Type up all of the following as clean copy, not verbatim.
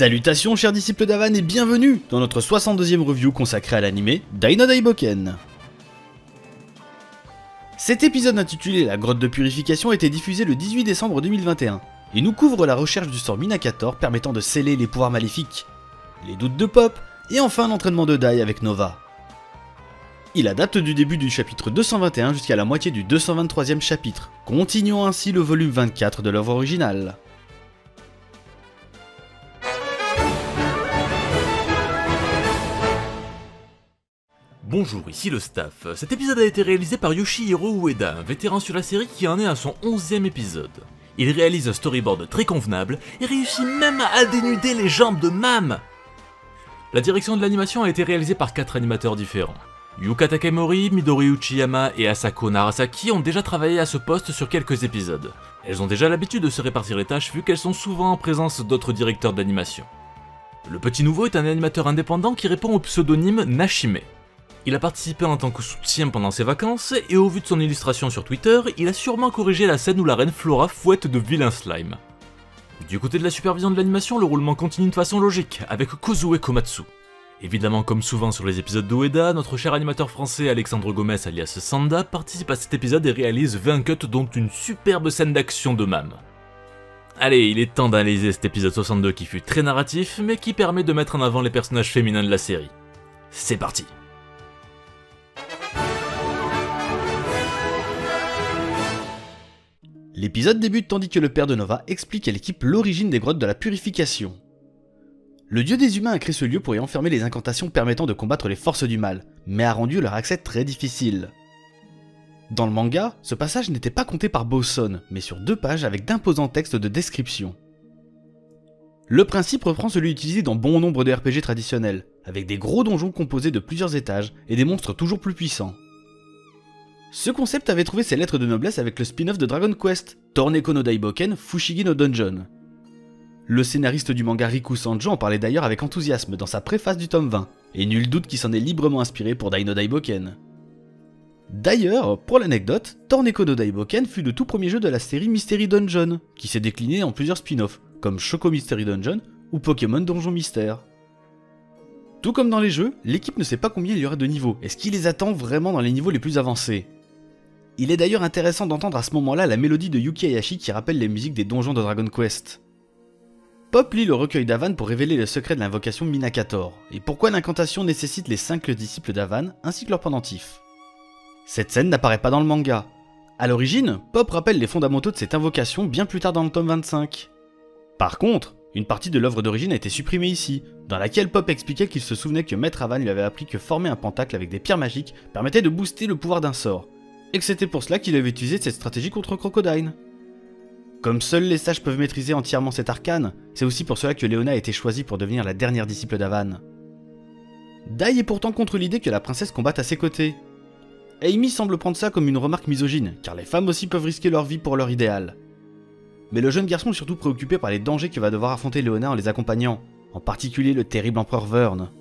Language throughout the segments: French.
Salutations chers disciples d'Avan et bienvenue dans notre 62e review consacrée à l'anime Daino Daiboken. Cet épisode intitulé La grotte de purification a été diffusé le 18 décembre 2021 et nous couvre la recherche du sort Minacator permettant de sceller les pouvoirs maléfiques, les doutes de Pop et enfin l'entraînement de Dai avec Nova. Il adapte du début du chapitre 221 jusqu'à la moitié du 223e chapitre, continuant ainsi le volume 24 de l'œuvre originale. Bonjour, ici le staff. Cet épisode a été réalisé par Yoshihiro Ueda, un vétéran sur la série qui en est à son 11e épisode. Il réalise un storyboard très convenable et réussit même à dénuder les jambes de Mam. La direction de l'animation a été réalisée par 4 animateurs différents. Yuka Takemori, Midori Uchiyama et Asako Narasaki ont déjà travaillé à ce poste sur quelques épisodes. Elles ont déjà l'habitude de se répartir les tâches vu qu'elles sont souvent en présence d'autres directeurs d'animation. Le petit nouveau est un animateur indépendant qui répond au pseudonyme Nashime. Il a participé en tant que soutien pendant ses vacances, et au vu de son illustration sur Twitter, il a sûrement corrigé la scène où la reine Flora fouette de vilains slimes. Du côté de la supervision de l'animation, le roulement continue de façon logique, avec Kozue Komatsu. Évidemment, comme souvent sur les épisodes d'Ueda, notre cher animateur français Alexandre Gomez alias Sanda participe à cet épisode et réalise 20 cuts dont une superbe scène d'action de Mam. Allez, il est temps d'analyser cet épisode 62 qui fut très narratif, mais qui permet de mettre en avant les personnages féminins de la série. C'est parti! L'épisode débute tandis que le père de Nova explique à l'équipe l'origine des grottes de la purification. Le dieu des humains a créé ce lieu pour y enfermer les incantations permettant de combattre les forces du mal, mais a rendu leur accès très difficile. Dans le manga, ce passage n'était pas compté par Bowson, mais sur 2 pages avec d'imposants textes de description. Le principe reprend celui utilisé dans bon nombre de RPG traditionnels, avec des gros donjons composés de plusieurs étages et des monstres toujours plus puissants. Ce concept avait trouvé ses lettres de noblesse avec le spin-off de Dragon Quest, Torneko no Daiboken Fushigi no Dungeon. Le scénariste du manga Riku Sanjo en parlait d'ailleurs avec enthousiasme dans sa préface du tome 20, et nul doute qu'il s'en est librement inspiré pour Daino Daiboken. D'ailleurs, pour l'anecdote, Torneko no Daiboken fut le tout premier jeu de la série Mystery Dungeon, qui s'est décliné en plusieurs spin-offs, comme Choco Mystery Dungeon ou Pokémon Donjon Mystère. Tout comme dans les jeux, l'équipe ne sait pas combien il y aura de niveaux, et ce qui les attend vraiment dans les niveaux les plus avancés. Il est d'ailleurs intéressant d'entendre à ce moment-là la mélodie de Yuki Hayashi qui rappelle les musiques des donjons de Dragon Quest. Pop lit le recueil d'Avan pour révéler le secret de l'invocation Minacator, et pourquoi l'incantation nécessite les 5 disciples d'Avan ainsi que leur pendentif. Cette scène n'apparaît pas dans le manga. A l'origine, Pop rappelle les fondamentaux de cette invocation bien plus tard dans le tome 25. Par contre, une partie de l'œuvre d'origine a été supprimée ici, dans laquelle Pop expliquait qu'il se souvenait que Maître Avan lui avait appris que former un pentacle avec des pierres magiques permettait de booster le pouvoir d'un sort, et que c'était pour cela qu'il avait utilisé cette stratégie contre Crocodile. Comme seuls les sages peuvent maîtriser entièrement cet arcane, c'est aussi pour cela que Leona a été choisie pour devenir la dernière disciple d'Avan. Dai est pourtant contre l'idée que la princesse combatte à ses côtés. Amy semble prendre ça comme une remarque misogyne, car les femmes aussi peuvent risquer leur vie pour leur idéal. Mais le jeune garçon est surtout préoccupé par les dangers que va devoir affronter Leona en les accompagnant, en particulier le terrible empereur Vern.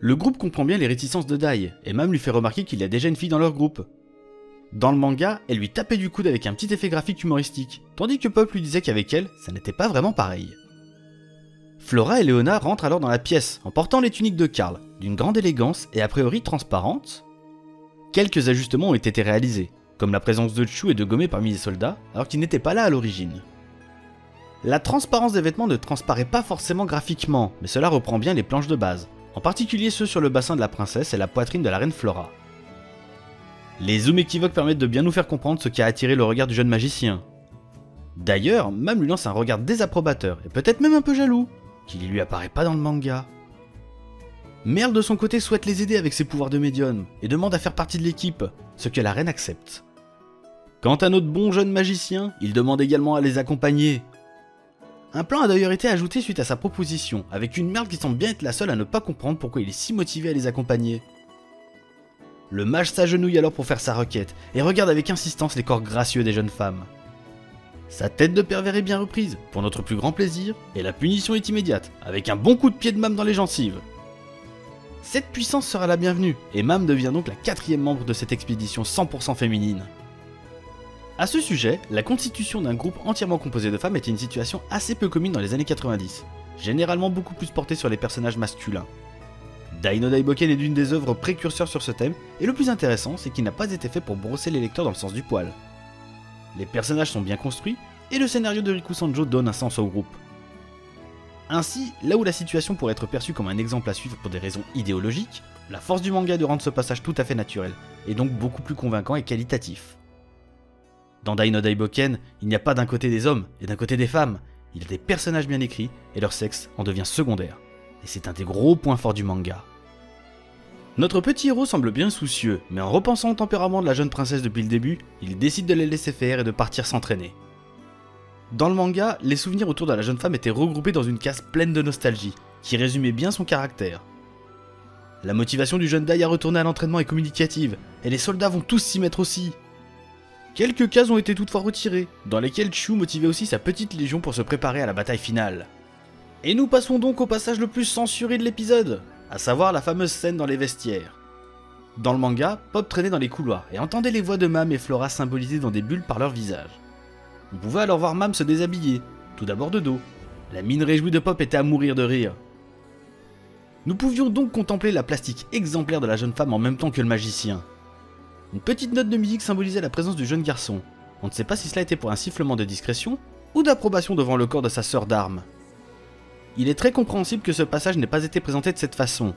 Le groupe comprend bien les réticences de Dai, et même lui fait remarquer qu'il y a déjà une fille dans leur groupe. Dans le manga, elle lui tapait du coude avec un petit effet graphique humoristique, tandis que Pop lui disait qu'avec elle, ça n'était pas vraiment pareil. Flora et Leona rentrent alors dans la pièce, en portant les tuniques de Karl, d'une grande élégance et a priori transparentes. Quelques ajustements ont été réalisés, comme la présence de Chu et de Gomé parmi les soldats, alors qu'ils n'étaient pas là à l'origine. La transparence des vêtements ne transparaît pas forcément graphiquement, mais cela reprend bien les planches de base, en particulier ceux sur le bassin de la princesse et la poitrine de la reine Flora. Les zooms équivoques permettent de bien nous faire comprendre ce qui a attiré le regard du jeune magicien. D'ailleurs, Mam lui lance un regard désapprobateur, et peut-être même un peu jaloux, qui lui apparaît pas dans le manga. Merle de son côté souhaite les aider avec ses pouvoirs de médium, et demande à faire partie de l'équipe, ce que la reine accepte. Quant à notre bon jeune magicien, il demande également à les accompagner. Un plan a d'ailleurs été ajouté suite à sa proposition, avec une Merle qui semble bien être la seule à ne pas comprendre pourquoi il est si motivé à les accompagner. Le mage s'agenouille alors pour faire sa requête, et regarde avec insistance les corps gracieux des jeunes femmes. Sa tête de pervers est bien reprise, pour notre plus grand plaisir, et la punition est immédiate, avec un bon coup de pied de Mam dans les gencives. Cette puissance sera la bienvenue, et Mam devient donc la 4e membre de cette expédition 100% féminine. A ce sujet, la constitution d'un groupe entièrement composé de femmes était une situation assez peu commune dans les années 90, généralement beaucoup plus porté sur les personnages masculins. Dai no Daiboken est d'une des œuvres précurseurs sur ce thème, et le plus intéressant, c'est qu'il n'a pas été fait pour brosser les lecteurs dans le sens du poil. Les personnages sont bien construits, et le scénario de Riku Sanjo donne un sens au groupe. Ainsi, là où la situation pourrait être perçue comme un exemple à suivre pour des raisons idéologiques, la force du manga est de rendre ce passage tout à fait naturel, et donc beaucoup plus convaincant et qualitatif. Dans Dai no Daiboken, il n'y a pas d'un côté des hommes et d'un côté des femmes, il y a des personnages bien écrits, et leur sexe en devient secondaire. Et c'est un des gros points forts du manga. Notre petit héros semble bien soucieux, mais en repensant au tempérament de la jeune princesse depuis le début, il décide de les laisser faire et de partir s'entraîner. Dans le manga, les souvenirs autour de la jeune femme étaient regroupés dans une case pleine de nostalgie, qui résumait bien son caractère. La motivation du jeune Dai à retourner à l'entraînement est communicative, et les soldats vont tous s'y mettre aussi. Quelques cases ont été toutefois retirées, dans lesquelles Chu motivait aussi sa petite légion pour se préparer à la bataille finale. Et nous passons donc au passage le plus censuré de l'épisode, à savoir la fameuse scène dans les vestiaires. Dans le manga, Pop traînait dans les couloirs et entendait les voix de Mam et Flora symbolisées dans des bulles par leur visage. On pouvait alors voir Mam se déshabiller, tout d'abord de dos. La mine réjouie de Pop était à mourir de rire. Nous pouvions donc contempler la plastique exemplaire de la jeune femme en même temps que le magicien. Une petite note de musique symbolisait la présence du jeune garçon. On ne sait pas si cela était pour un sifflement de discrétion ou d'approbation devant le corps de sa sœur d'armes. Il est très compréhensible que ce passage n'ait pas été présenté de cette façon.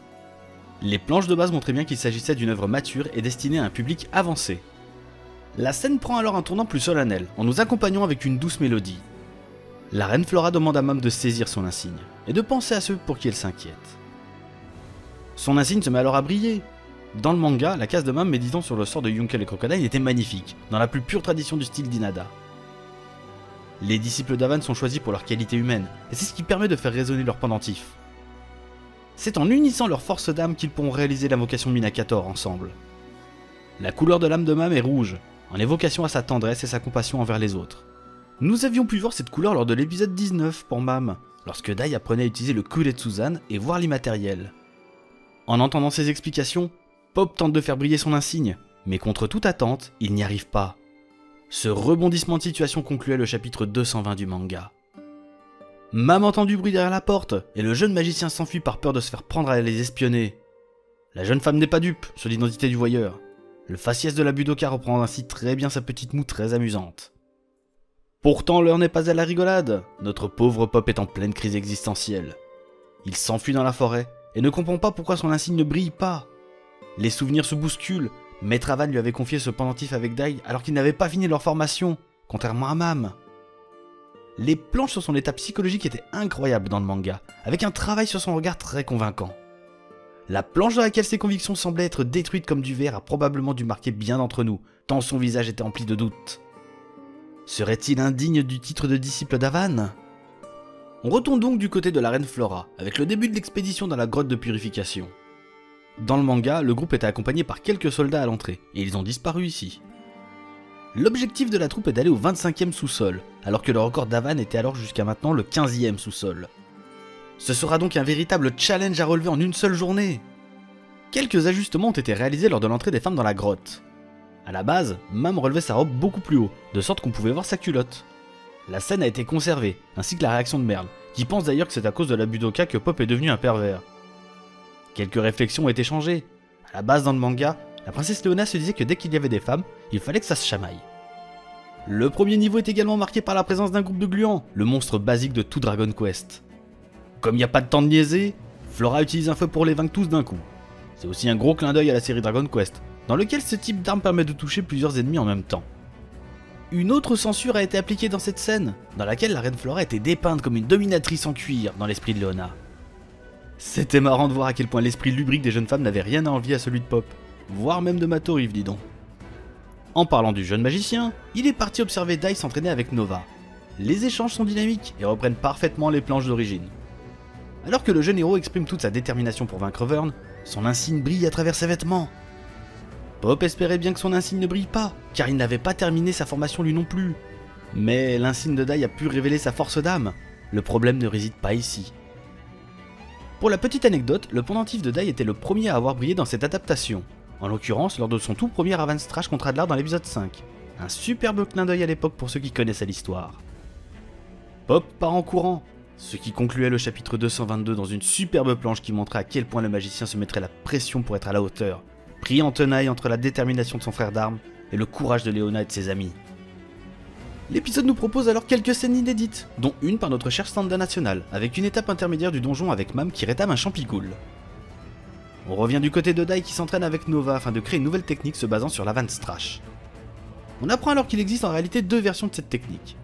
Les planches de base montraient bien qu'il s'agissait d'une œuvre mature et destinée à un public avancé. La scène prend alors un tournant plus solennel, en nous accompagnant avec une douce mélodie. La reine Flora demande à Mam de saisir son insigne, et de penser à ceux pour qui elle s'inquiète. Son insigne se met alors à briller. Dans le manga, la case de Mam méditant sur le sort de Yunkel et Crocodile était magnifique, dans la plus pure tradition du style d'Inada. Les disciples d'Avan sont choisis pour leur qualité humaine, et c'est ce qui permet de faire résonner leur pendentif. C'est en unissant leurs forces d'âme qu'ils pourront réaliser l'invocation Minacator ensemble. La couleur de l'âme de Mam est rouge, en évocation à sa tendresse et sa compassion envers les autres. Nous avions pu voir cette couleur lors de l'épisode 19 pour Mam, lorsque Dai apprenait à utiliser le Kuretsuzan et voir l'immatériel. En entendant ces explications, Pop tente de faire briller son insigne, mais contre toute attente, il n'y arrive pas. Ce rebondissement de situation concluait le chapitre 220 du manga. Mam entend du bruit derrière la porte, et le jeune magicien s'enfuit par peur de se faire prendre à les espionner. La jeune femme n'est pas dupe sur l'identité du voyeur. Le faciès de la Budoka reprend ainsi très bien sa petite moue très amusante. Pourtant l'heure n'est pas à la rigolade, notre pauvre Pop est en pleine crise existentielle. Il s'enfuit dans la forêt, et ne comprend pas pourquoi son insigne ne brille pas. Les souvenirs se bousculent. Maître Avan lui avait confié ce pendentif avec Dai alors qu'ils n'avaient pas fini leur formation, contrairement à Mam. Les planches sur son état psychologique étaient incroyables dans le manga, avec un travail sur son regard très convaincant. La planche dans laquelle ses convictions semblaient être détruites comme du verre a probablement dû marquer bien d'entre nous, tant son visage était empli de doutes. Serait-il indigne du titre de disciple d'Avan? On retourne donc du côté de la reine Flora, avec le début de l'expédition dans la grotte de purification. Dans le manga, le groupe était accompagné par quelques soldats à l'entrée, et ils ont disparu ici. L'objectif de la troupe est d'aller au 25e sous-sol, alors que le record d'Avan était alors jusqu'à maintenant le 15e sous-sol. Ce sera donc un véritable challenge à relever en une seule journée. Quelques ajustements ont été réalisés lors de l'entrée des femmes dans la grotte. A la base, Mam relevait sa robe beaucoup plus haut, de sorte qu'on pouvait voir sa culotte. La scène a été conservée, ainsi que la réaction de Merle, qui pense d'ailleurs que c'est à cause de la Budoka que Pop est devenu un pervers. Quelques réflexions ont été changées. À la base dans le manga, la princesse Leona se disait que dès qu'il y avait des femmes, il fallait que ça se chamaille. Le premier niveau est également marqué par la présence d'un groupe de gluants, le monstre basique de tout Dragon Quest. Comme il n'y a pas de temps de niaiser, Flora utilise un feu pour les vaincre tous d'un coup. C'est aussi un gros clin d'œil à la série Dragon Quest, dans lequel ce type d'arme permet de toucher plusieurs ennemis en même temps. Une autre censure a été appliquée dans cette scène, dans laquelle la reine Flora était dépeinte comme une dominatrice en cuir dans l'esprit de Leona. C'était marrant de voir à quel point l'esprit lubrique des jeunes femmes n'avait rien à envier à celui de Pop, voire même de Matorive, dis donc. En parlant du jeune magicien, il est parti observer Dai s'entraîner avec Nova. Les échanges sont dynamiques et reprennent parfaitement les planches d'origine. Alors que le jeune héros exprime toute sa détermination pour vaincre Vern, son insigne brille à travers ses vêtements. Pop espérait bien que son insigne ne brille pas, car il n'avait pas terminé sa formation lui non plus. Mais l'insigne de Dai a pu révéler sa force d'âme. Le problème ne réside pas ici. Pour la petite anecdote, le pendentif de Dai était le premier à avoir brillé dans cette adaptation, en l'occurrence lors de son tout premier Avance Trash contre Adlar dans l'épisode 5. Un superbe clin d'œil à l'époque pour ceux qui connaissent l'histoire. Pop part en courant, Ce qui concluait le chapitre 222 dans une superbe planche qui montrait à quel point le magicien se mettrait la pression pour être à la hauteur, pris en tenaille entre la détermination de son frère d'armes et le courage de Leona et de ses amis. L'épisode nous propose alors quelques scènes inédites, dont une par notre cher Standa National, avec une étape intermédiaire du donjon avec Mam qui rétame un champicool. On revient du côté de Dai qui s'entraîne avec Nova afin de créer une nouvelle technique se basant sur l'Avantstrash. On apprend alors qu'il existe en réalité deux versions de cette technique.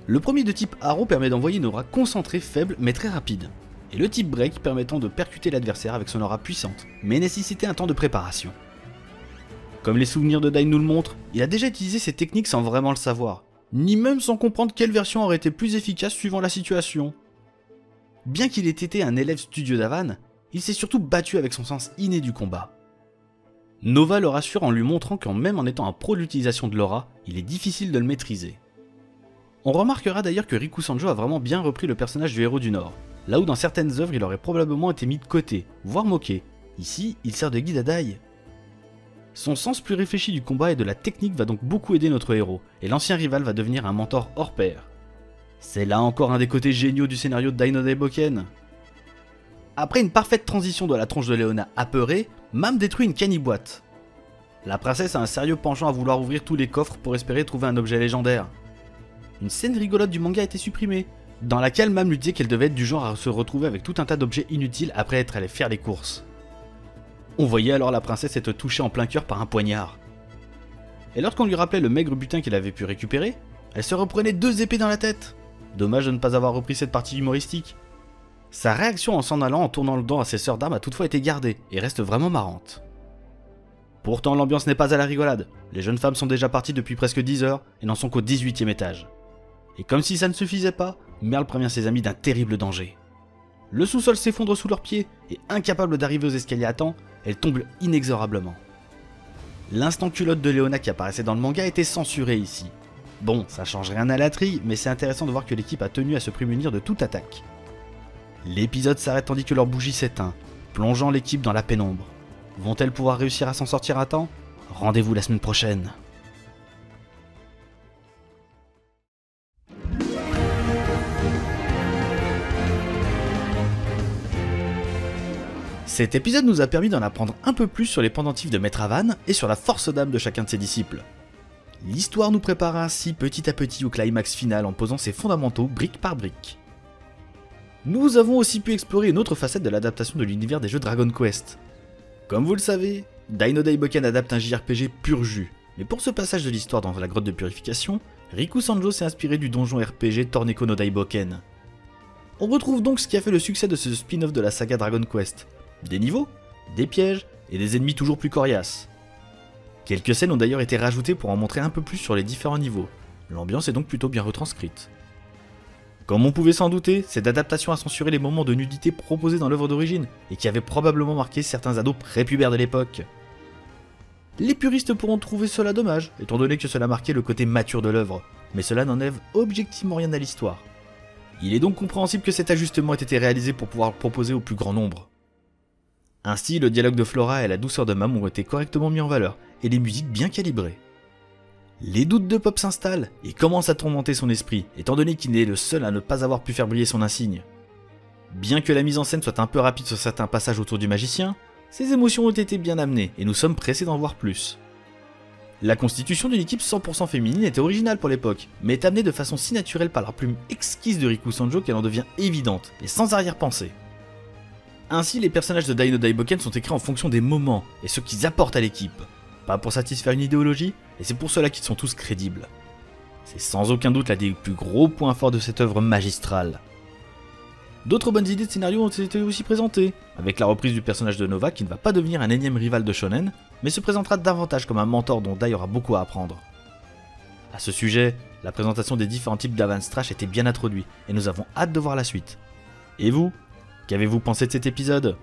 Le premier de type Arrow permet d'envoyer une aura concentrée, faible mais très rapide, et le type Break permettant de percuter l'adversaire avec son aura puissante, mais nécessitait un temps de préparation. Comme les souvenirs de Dai nous le montrent, il a déjà utilisé ces techniques sans vraiment le savoir, ni même sans comprendre quelle version aurait été plus efficace suivant la situation. Bien qu'il ait été un élève studieux d'Avan, il s'est surtout battu avec son sens inné du combat. Nova le rassure en lui montrant qu'en même en étant un pro de l'utilisation de l'aura, il est difficile de le maîtriser. On remarquera d'ailleurs que Riku Sanjo a vraiment bien repris le personnage du héros du Nord, là où dans certaines œuvres il aurait probablement été mis de côté, voire moqué. Ici, il sert de guide à Dai. Son sens plus réfléchi du combat et de la technique va donc beaucoup aider notre héros, et l'ancien rival va devenir un mentor hors pair. C'est là encore un des côtés géniaux du scénario de Dai no Daiboken. Après une parfaite transition de la tronche de Leona apeurée, Mam détruit une caniboîte. La princesse a un sérieux penchant à vouloir ouvrir tous les coffres pour espérer trouver un objet légendaire. Une scène rigolote du manga a été supprimée, dans laquelle Mam lui disait qu'elle devait être du genre à se retrouver avec tout un tas d'objets inutiles après être allée faire les courses. On voyait alors la princesse être touchée en plein cœur par un poignard. Et lorsqu'on lui rappelait le maigre butin qu'elle avait pu récupérer, elle se reprenait 2 épées dans la tête. Dommage de ne pas avoir repris cette partie humoristique. Sa réaction en s'en allant en tournant le dos à ses sœurs d'armes a toutefois été gardée, et reste vraiment marrante. Pourtant l'ambiance n'est pas à la rigolade, les jeunes femmes sont déjà parties depuis presque 10 heures, et n'en sont qu'au 18e étage. Et comme si ça ne suffisait pas, Merle prévient ses amis d'un terrible danger. Le sous-sol s'effondre sous leurs pieds, et incapable d'arriver aux escaliers à temps, elles tombent inexorablement. L'instant culotte de Leona qui apparaissait dans le manga a été censuré ici. Bon, ça change rien à la trille, mais c'est intéressant de voir que l'équipe a tenu à se prémunir de toute attaque. L'épisode s'arrête tandis que leur bougie s'éteint, plongeant l'équipe dans la pénombre. Vont-elles pouvoir réussir à s'en sortir à temps? Rendez-vous la semaine prochaine. Cet épisode nous a permis d'en apprendre un peu plus sur les pendentifs de Maître Avan et sur la force d'âme de chacun de ses disciples. L'histoire nous prépare ainsi petit à petit au climax final en posant ses fondamentaux brique par brique. Nous avons aussi pu explorer une autre facette de l'adaptation de l'univers des jeux Dragon Quest. Comme vous le savez, Dai no Daiboken adapte un JRPG pur jus, mais pour ce passage de l'histoire dans la grotte de purification, Riku Sanjo s'est inspiré du donjon RPG Torneko no Daiboken. On retrouve donc ce qui a fait le succès de ce spin-off de la saga Dragon Quest. Des niveaux, des pièges et des ennemis toujours plus coriaces. Quelques scènes ont d'ailleurs été rajoutées pour en montrer un peu plus sur les différents niveaux. L'ambiance est donc plutôt bien retranscrite. Comme on pouvait s'en douter, cette adaptation a censuré les moments de nudité proposés dans l'œuvre d'origine, et qui avaient probablement marqué certains ados prépubères de l'époque. Les puristes pourront trouver cela dommage, étant donné que cela marquait le côté mature de l'œuvre, mais cela n'enlève objectivement rien à l'histoire. Il est donc compréhensible que cet ajustement ait été réalisé pour pouvoir le proposer au plus grand nombre. Ainsi, le dialogue de Flora et la douceur de Mam ont été correctement mis en valeur, et les musiques bien calibrées. Les doutes de Pop s'installent et commencent à tourmenter son esprit, étant donné qu'il est le seul à ne pas avoir pu faire briller son insigne. Bien que la mise en scène soit un peu rapide sur certains passages autour du magicien, ses émotions ont été bien amenées et nous sommes pressés d'en voir plus. La constitution d'une équipe 100% féminine était originale pour l'époque, mais est amenée de façon si naturelle par la plume exquise de Riku Sanjo qu'elle en devient évidente et sans arrière-pensée. Ainsi, les personnages de Dai no Daiboken sont écrits en fonction des moments et ce qu'ils apportent à l'équipe. Pas pour satisfaire une idéologie, et c'est pour cela qu'ils sont tous crédibles. C'est sans aucun doute l'un des plus gros points forts de cette œuvre magistrale. D'autres bonnes idées de scénario ont été aussi présentées, avec la reprise du personnage de Nova qui ne va pas devenir un énième rival de shonen, mais se présentera davantage comme un mentor dont Dai aura beaucoup à apprendre. A ce sujet, la présentation des différents types d'Avantstrash était bien introduite, et nous avons hâte de voir la suite. Et vous, qu'avez-vous pensé de cet épisode ?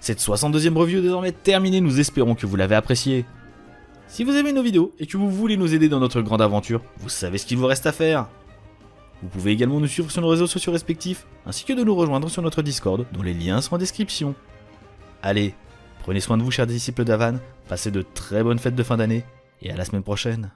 Cette 62e review est désormais terminée, nous espérons que vous l'avez appréciée. Si vous aimez nos vidéos et que vous voulez nous aider dans notre grande aventure, vous savez ce qu'il vous reste à faire. Vous pouvez également nous suivre sur nos réseaux sociaux respectifs, ainsi que de nous rejoindre sur notre Discord, dont les liens sont en description. Allez, prenez soin de vous chers disciples d'Avan, passez de très bonnes fêtes de fin d'année, et à la semaine prochaine.